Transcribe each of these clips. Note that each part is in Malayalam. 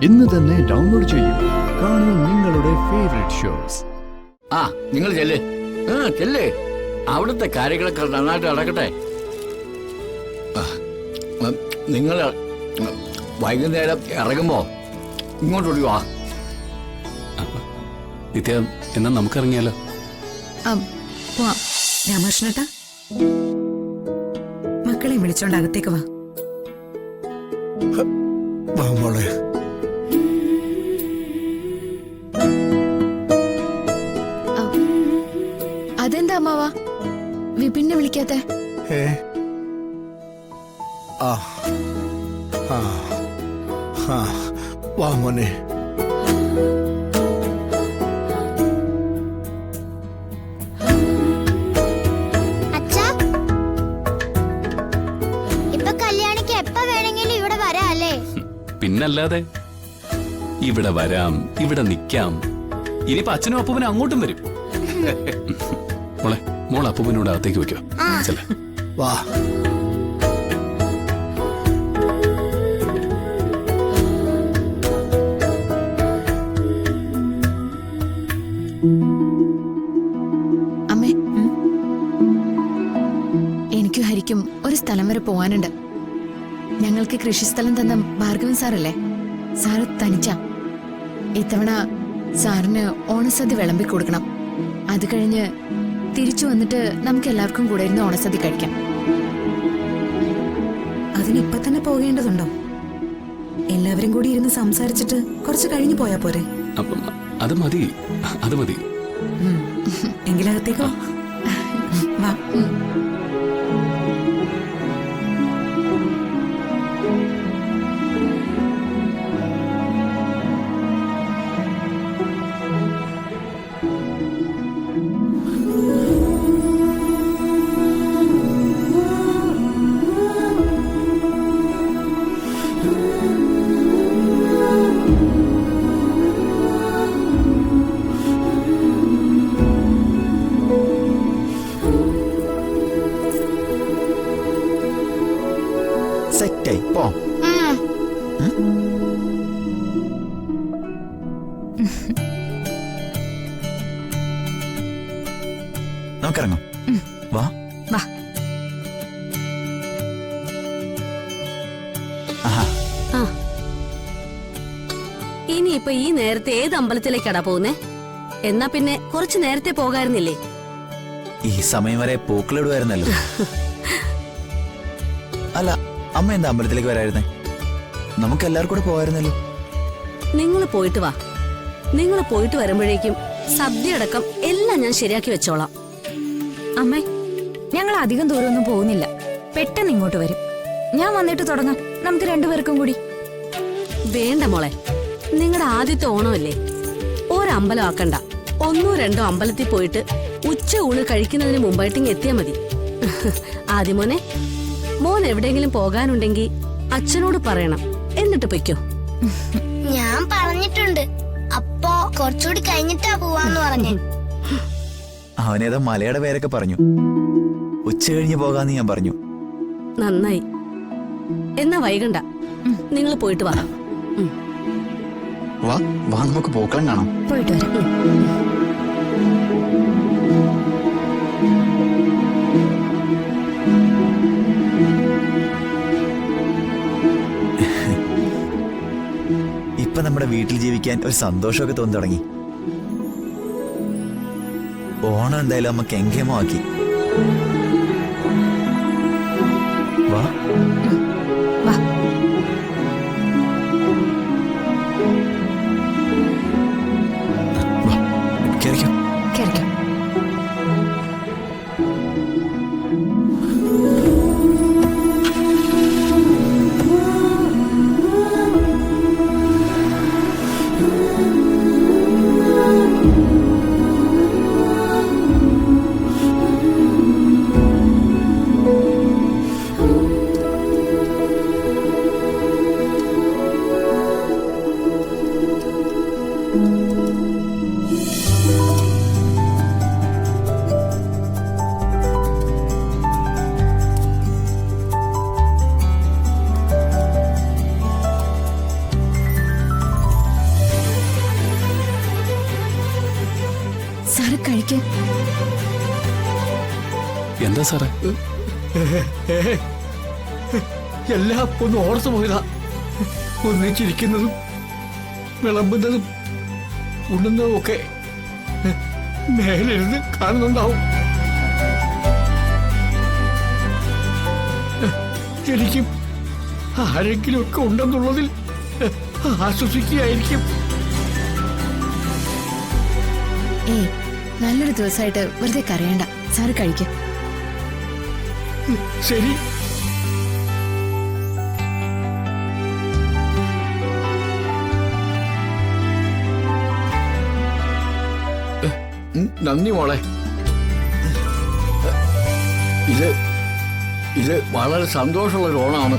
ഇന്ന് തന്നെ ഡൗൺലോഡ് ചെയ്യൂ. കാണൂ നിങ്ങളുടെ ഫേവറേറ്റ് ഷോസ്. നിങ്ങൾ ചെല്ലേ അവിടുത്തെ കാര്യങ്ങളൊക്കെ നന്നായിട്ട് നടക്കട്ടെ. നിങ്ങൾ വൈകുന്നേരം ഇറങ്ങുമ്പോ ഇങ്ങോട്ടോടി വാ. നിത്യ, എന്നാ നമുക്കിറങ്ങിയാലോ? രാമകൃഷ്ണേട്ടാ, മക്കളെ വിളിച്ചോണ്ട് അകത്തേക്ക് വാ. മോളെ, അതെന്താ അമ്മാവാ വിപിന്നെ വിളിക്കാത്തെ? വാ മോനെ. പിന്നല്ലാതെ ഇവിടെ വരാം, ഇവിടെ നിക്കാം. ഇനിയിപ്പോ അച്ഛനും അപ്പൂപ്പനും അങ്ങോട്ടും വരും. മോൾ അപ്പൂപ്പനോട് അകത്തേക്ക് വെക്കോ. വാ. അമ്മേ, എനിക്കും ഹരിക്കും ഒരു സ്ഥലം വരെ പോവാനുണ്ട്. ഞങ്ങൾക്ക് കൃഷിസ്ഥലം തന്ന ഭാർഗവൻ സാറല്ലേ, സാറ് തനിച്ച. ഇത്തവണ സാറിന് ഓണസദ്യ വിളമ്പി കൊടുക്കണം. അത് കഴിഞ്ഞ് തിരിച്ചു വന്നിട്ട് നമുക്ക് എല്ലാവർക്കും കൂടെ ഇരുന്ന് ഓണസദ്യ കഴിക്കാം. അതിനിപ്പൊ തന്നെ പോകേണ്ടതുണ്ടോ? എല്ലാവരും കൂടി ഇരുന്ന് സംസാരിച്ചിട്ട് കുറച്ച് കഴിഞ്ഞു പോയാ പോരെ? അത് മതി, അത് മതി. എങ്കിലകത്തേക്കോ വാ. സെറ്റായി പോ. നമുക്കിറങ്ങാം. വാ വാ. ഇനിയിപ്പൊ ഈ നേരത്തെ ഏത് അമ്പലത്തിലേക്കാടാ പോകുന്നേ? എന്നാ പിന്നെ കുറച്ചു നേരത്തെ പോകായിരുന്നില്ലേ? ഈ സമയം വരെ പൂക്കളിടുവായിരുന്നല്ലോ. അല്ല, അമ്മ എന്താ അമ്പലത്തിലേക്ക് വരായിരുന്നേ? നമുക്ക് എല്ലാവർക്കും കൂടെ പോവായിരുന്നല്ലോ. നിങ്ങൾ പോയിട്ട് വാ. നിങ്ങൾ പോയിട്ട് വരുമ്പോഴേക്കും സദ്യ അടക്കം എല്ലാം ഞാൻ ശരിയാക്കി വെച്ചോളാം. അമ്മേ, ഞങ്ങൾ അധികം ദൂരമൊന്നും പോകുന്നില്ല. പെട്ടെന്ന് ഇങ്ങോട്ട് വരും. ഞാൻ വന്നിട്ട് തുടങ്ങാം, നമുക്ക് രണ്ടുപേർക്കും കൂടി. വേണ്ട മോളെ, നിങ്ങളുടെ ആദ്യത്തെ ഓണമല്ലേ, ഒരമ്പലം ആക്കണ്ട. 1-2 അമ്പലത്തിൽ പോയിട്ട് ഉച്ച ഊണ് കഴിക്കുന്നതിന് മുമ്പായിട്ട് എത്തിയാ മതി. ആദ്യമോനെ, മോൻ എവിടെയെങ്കിലും പോകാനുണ്ടെങ്കിൽ അച്ഛനോട് പറയണം, എന്നിട്ട് പൊയ്ക്കോ. ഞാൻ പറഞ്ഞിട്ടുണ്ട്. അപ്പോ കുറച്ചുകൂടി കഴിഞ്ഞിട്ടാ പോവാന്ന് പറഞ്ഞു. അവനേതാ മലയുടെ പേരൊക്കെ പറഞ്ഞു. ഉച്ച കഴിഞ്ഞ് പോകാന്ന് ഞാൻ പറഞ്ഞു. നന്നായി. എന്നാ വൈകണ്ട, നിങ്ങൾ പോയിട്ട് വാ. വാ വാ, നമുക്ക് പൂക്കളം കാണാം. പോയിട്ട് വരാം. ഇപ്പൊ നമ്മുടെ വീട്ടിൽ ജീവിക്കാൻ ഒരു സന്തോഷമൊക്കെ തോന്നി തുടങ്ങി. ഓണം എന്തായാലും അമ്മ കെങ്കേമമാക്കി. വാ വാ. കേറിക്കോ. കേറിക്കോ. കഴിക്ക്. എന്താ സാറേ? എല്ലാം ഒന്ന് ഓർത്തു പോയതാ. ഒന്നിച്ചിരിക്കുന്നതും വിളമ്പുന്നതും ഉണ്ണുന്നതും ഒക്കെ മേലിരുന്ന് കാണുന്നുണ്ടാവും. എനിക്കും ആരെങ്കിലും ഒക്കെ ഉണ്ടെന്നുള്ളതിൽ ആശ്വസിക്കുകയായിരിക്കും. ഏയ്, നല്ലൊരു ദിവസമായിട്ട് വെറുതെ കരയണ്ട. സാറ് കഴിക്ക്. ശരി. നന്ദി മോളെ. ഇത് വളരെ സന്തോഷമുള്ള ഒരു ഓണമാണ്.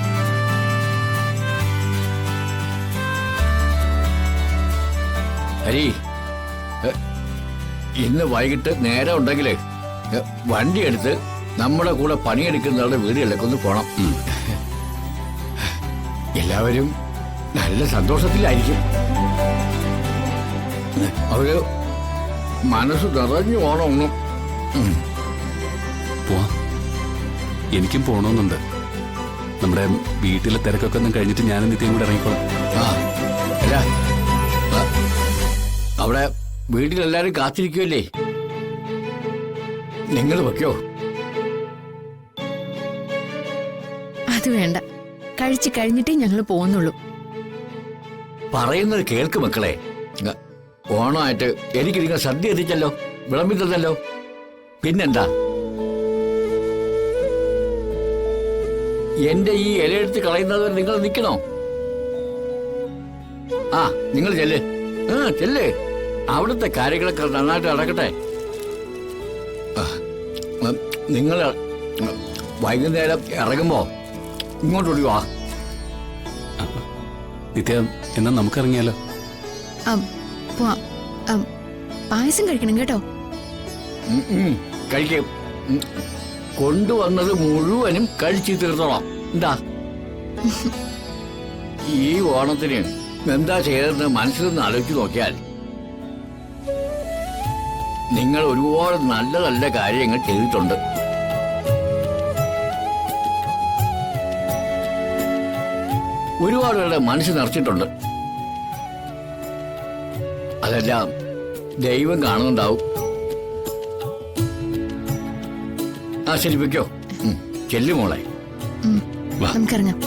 ഹരി, ഇന്ന് വൈകിട്ട് നേരം ഉണ്ടെങ്കിലേ വണ്ടി എടുത്ത് നമ്മുടെ കൂടെ പണിയെടുക്കുന്നവരുടെ വീടുകളിലേക്ക് ഒന്ന് പോണം. എല്ലാവരും നല്ല സന്തോഷത്തിലായിരിക്കും. അവര് മനസ്സ് നിറഞ്ഞു പോണമൊന്നും. പോവാം. എനിക്കും പോണമെന്നുണ്ട്. നമ്മുടെ വീട്ടിലെ തിരക്കൊക്കെ ഒന്നും കഴിഞ്ഞിട്ട് ഞാനും നിത്യം കൂടെ ഇറങ്ങിക്കോളാം. അല്ല, അവിടെ വീട്ടിലെല്ലാരും കാത്തിരിക്കുമല്ലേ? നിങ്ങൾ വെക്കോ? അത് വേണ്ട, കഴിച്ചു കഴിഞ്ഞിട്ടേ ഞങ്ങൾ പോകുന്നുള്ളൂ. പറയുന്നത് കേൾക്ക് മക്കളെ. ഓണമായിട്ട് എനിക്ക് നിങ്ങൾ സദ്യ എത്തിച്ചല്ലോ, വിളമ്പി തന്നല്ലോ. പിന്നെന്താ, എന്റെ ഈ ഇലയെടുത്ത് കളയുന്നത് നിങ്ങൾ നിൽക്കണോ? ആ, നിങ്ങൾ ചെല്ല്. ചെല്ല്. അവിടുത്തെ കാര്യങ്ങളൊക്കെ നന്നായിട്ട് നടക്കട്ടെ. നിങ്ങൾ വൈകുന്നേരം ഇറങ്ങുമ്പോ ഇങ്ങോട്ടോടി വാ. നിത്യ, എന്നാ നമുക്കിറങ്ങിയാലോ? പോവാം. പായസം കഴിക്കണം കേട്ടോ. കഴിക്കും. കൊണ്ടുവന്നത് മുഴുവനും കഴിച്ചു തീർത്തോളാം. എന്താ, ഈ ഓണത്തിന് എന്താ ചെയ്തതെന്ന് മനസ്സിൽ നിന്ന് ആലോചിച്ച് നോക്കിയാൽ നിങ്ങൾ ഒരുപാട് നല്ല നല്ല കാര്യങ്ങൾ ചെയ്തിട്ടുണ്ട്. ഒരുപാട് പേരുടെ മനസ്സ് നിറച്ചിട്ടുണ്ട്. അതെല്ലാം ദൈവം കാണുന്നുണ്ടാവും. ആ, ശരി, വെക്കോ. ചെല്ലു മോളെ. നമുക്കിറങ്ങാം.